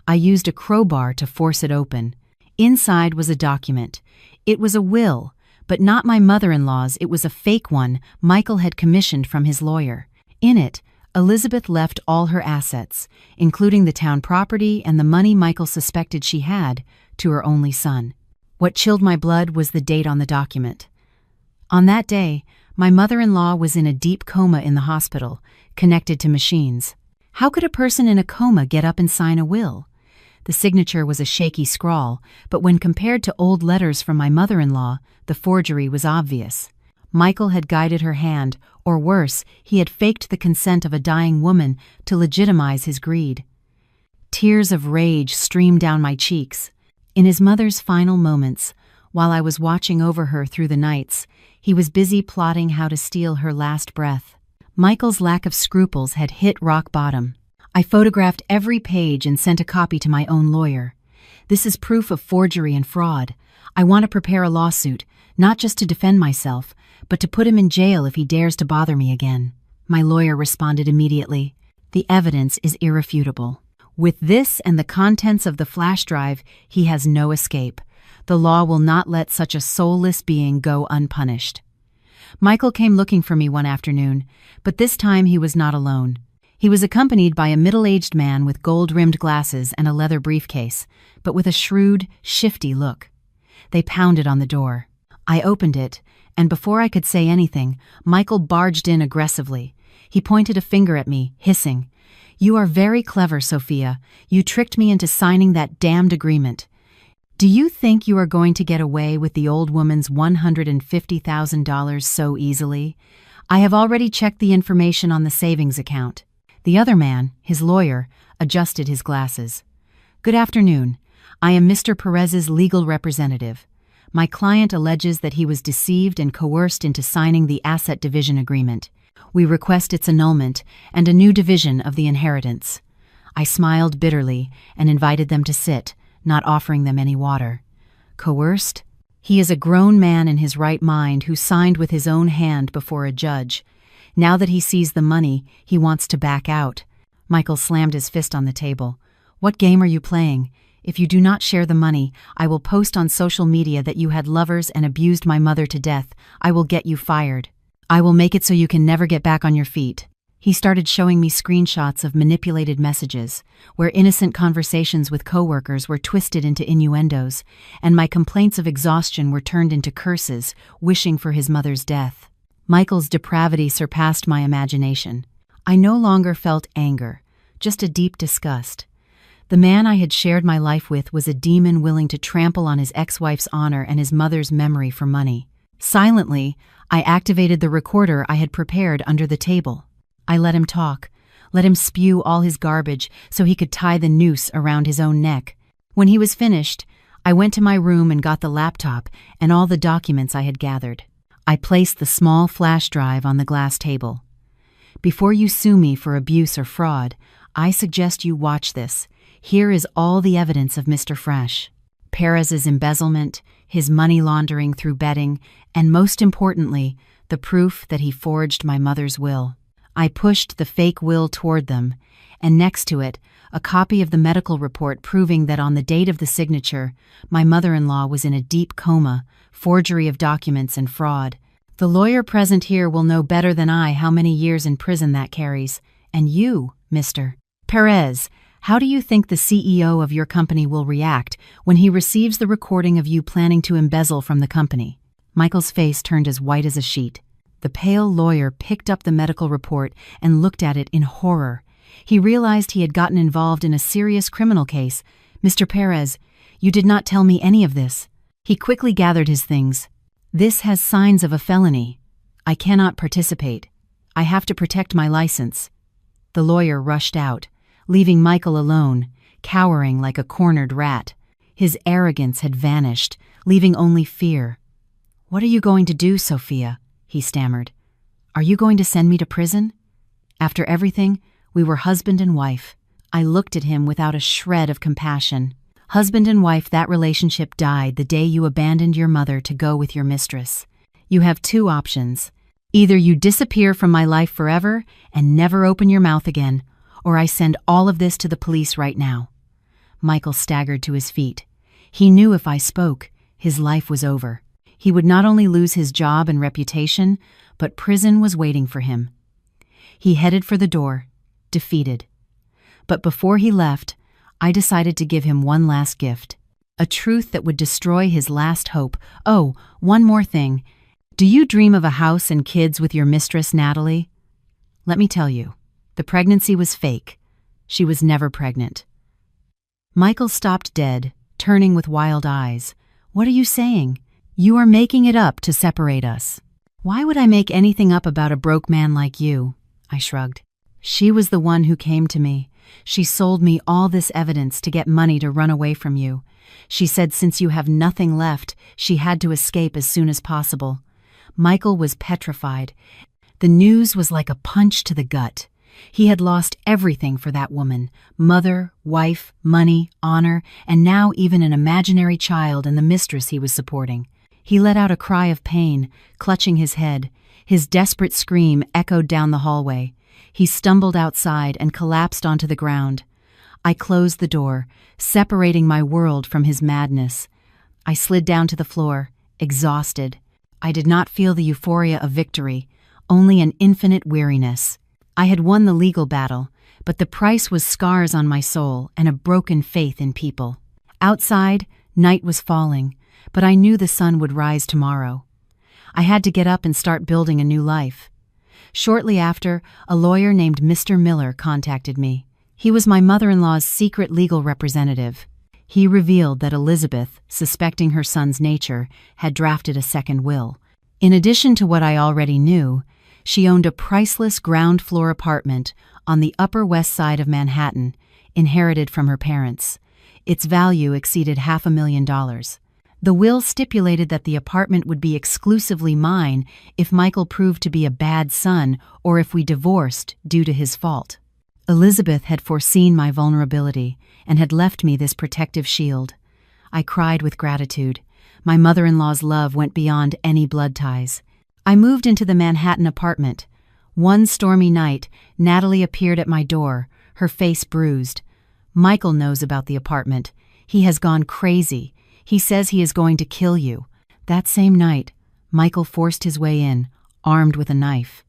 S1: I used a crowbar to force it open. Inside was a document. It was a will, but not my mother-in-law's. It was a fake one Michael had commissioned from his lawyer. In it, Elizabeth left all her assets, including the town property and the money Michael suspected she had, to her only son. What chilled my blood was the date on the document. On that day, my mother-in-law was in a deep coma in the hospital, connected to machines. How could a person in a coma get up and sign a will? The signature was a shaky scrawl, but when compared to old letters from my mother-in-law, the forgery was obvious. Michael had guided her hand, or worse, he had faked the consent of a dying woman to legitimize his greed. Tears of rage streamed down my cheeks. In his mother's final moments, while I was watching over her through the nights, he was busy plotting how to steal her last breath. Michael's lack of scruples had hit rock bottom. I photographed every page and sent a copy to my own lawyer. "This is proof of forgery and fraud. I want to prepare a lawsuit, not just to defend myself, but to put him in jail if he dares to bother me again." My lawyer responded immediately. "The evidence is irrefutable. With this and the contents of the flash drive, he has no escape. The law will not let such a soulless being go unpunished." Michael came looking for me one afternoon, but this time he was not alone. He was accompanied by a middle-aged man with gold-rimmed glasses and a leather briefcase, but with a shrewd, shifty look. They pounded on the door. I opened it, and before I could say anything, Michael barged in aggressively. He pointed a finger at me, hissing, "You are very clever, Sophia. You tricked me into signing that damned agreement. Do you think you are going to get away with the old woman's $150,000 so easily? I have already checked the information on the savings account." The other man, his lawyer, adjusted his glasses. "Good afternoon. I am Mr. Perez's legal representative. My client alleges that he was deceived and coerced into signing the asset division agreement. We request its annulment and a new division of the inheritance." I smiled bitterly and invited them to sit, not offering them any water. Coerced? He is a grown man in his right mind who signed with his own hand before a judge. Now that he sees the money, he wants to back out. Michael slammed his fist on the table. "What game are you playing? If you do not share the money, I will post on social media that you had lovers and abused my mother to death. I will get you fired. I will make it so you can never get back on your feet." He started showing me screenshots of manipulated messages, where innocent conversations with coworkers were twisted into innuendos, and my complaints of exhaustion were turned into curses, wishing for his mother's death. Michael's depravity surpassed my imagination. I no longer felt anger, just a deep disgust. The man I had shared my life with was a demon willing to trample on his ex-wife's honor and his mother's memory for money. Silently, I activated the recorder I had prepared under the table. I let him talk, let him spew all his garbage so he could tie the noose around his own neck. When he was finished, I went to my room and got the laptop and all the documents I had gathered. I placed the small flash drive on the glass table. "Before you sue me for abuse or fraud, I suggest you watch this. Here is all the evidence of Mr. Fresh. Perez's embezzlement, his money laundering through betting, and most importantly, the proof that he forged my mother's will." I pushed the fake will toward them, and next to it, a copy of the medical report proving that on the date of the signature, my mother-in-law was in a deep coma, forgery of documents and fraud. The lawyer present here will know better than I how many years in prison that carries. And you, Mr. Perez, how do you think the CEO of your company will react when he receives the recording of you planning to embezzle from the company? Michael's face turned as white as a sheet. The pale lawyer picked up the medical report and looked at it in horror. He realized he had gotten involved in a serious criminal case. Mr. Perez, you did not tell me any of this. He quickly gathered his things. This has signs of a felony. I cannot participate. I have to protect my license. The lawyer rushed out, leaving Michael alone, cowering like a cornered rat. His arrogance had vanished, leaving only fear. What are you going to do, Sophia? He stammered. Are you going to send me to prison? After everything, we were husband and wife. I looked at him without a shred of compassion. Husband and wife, that relationship died the day you abandoned your mother to go with your mistress. You have two options. Either you disappear from my life forever and never open your mouth again, or I send all of this to the police right now. Michael staggered to his feet. He knew if I spoke, his life was over. He would not only lose his job and reputation, but prison was waiting for him. He headed for the door, defeated. But before he left, I decided to give him one last gift, a truth that would destroy his last hope. Oh, one more thing. Do you dream of a house and kids with your mistress, Natalie? Let me tell you, the pregnancy was fake. She was never pregnant. Michael stopped dead, turning with wild eyes. What are you saying? You are making it up to separate us. Why would I make anything up about a broke man like you? I shrugged. She was the one who came to me. She sold me all this evidence to get money to run away from you. She said since you have nothing left, she had to escape as soon as possible. Michael was petrified. The news was like a punch to the gut. He had lost everything for that woman: mother, wife, money, honor, and now even an imaginary child and the mistress he was supporting. He let out a cry of pain, clutching his head. His desperate scream echoed down the hallway. He stumbled outside and collapsed onto the ground. I closed the door, separating my world from his madness. I slid down to the floor, exhausted. I did not feel the euphoria of victory, only an infinite weariness. I had won the legal battle, but the price was scars on my soul and a broken faith in people. Outside, night was falling, but I knew the sun would rise tomorrow. I had to get up and start building a new life. Shortly after, a lawyer named Mr. Miller contacted me. He was my mother-in-law's secret legal representative. He revealed that Elizabeth, suspecting her son's nature, had drafted a second will. In addition to what I already knew, she owned a priceless ground-floor apartment on the Upper West Side of Manhattan, inherited from her parents. Its value exceeded $500,000. The will stipulated that the apartment would be exclusively mine if Michael proved to be a bad son or if we divorced due to his fault. Elizabeth had foreseen my vulnerability and had left me this protective shield. I cried with gratitude. My mother-in-law's love went beyond any blood ties. I moved into the Manhattan apartment. One stormy night, Natalie appeared at my door, her face bruised. Michael knows about the apartment. He has gone crazy. He says he is going to kill you. That same night, Michael forced his way in, armed with a knife.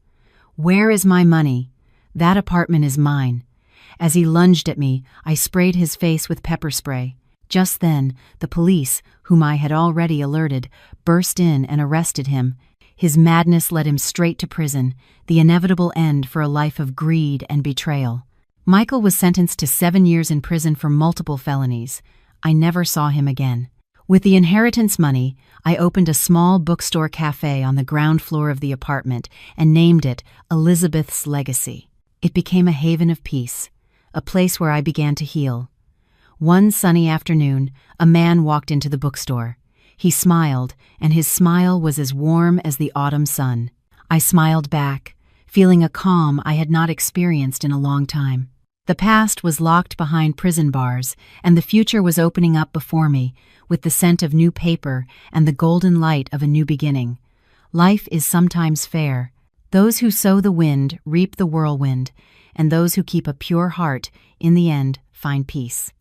S1: Where is my money? That apartment is mine. As he lunged at me, I sprayed his face with pepper spray. Just then, the police, whom I had already alerted, burst in and arrested him. His madness led him straight to prison, the inevitable end for a life of greed and betrayal. Michael was sentenced to 7 years in prison for multiple felonies. I never saw him again. With the inheritance money, I opened a small bookstore cafe on the ground floor of the apartment and named it Elizabeth's Legacy. It became a haven of peace, a place where I began to heal. One sunny afternoon, a man walked into the bookstore. He smiled, and his smile was as warm as the autumn sun. I smiled back, feeling a calm I had not experienced in a long time. The past was locked behind prison bars, and the future was opening up before me, with the scent of new paper and the golden light of a new beginning. Life is sometimes fair. Those who sow the wind reap the whirlwind, and those who keep a pure heart, in the end, find peace.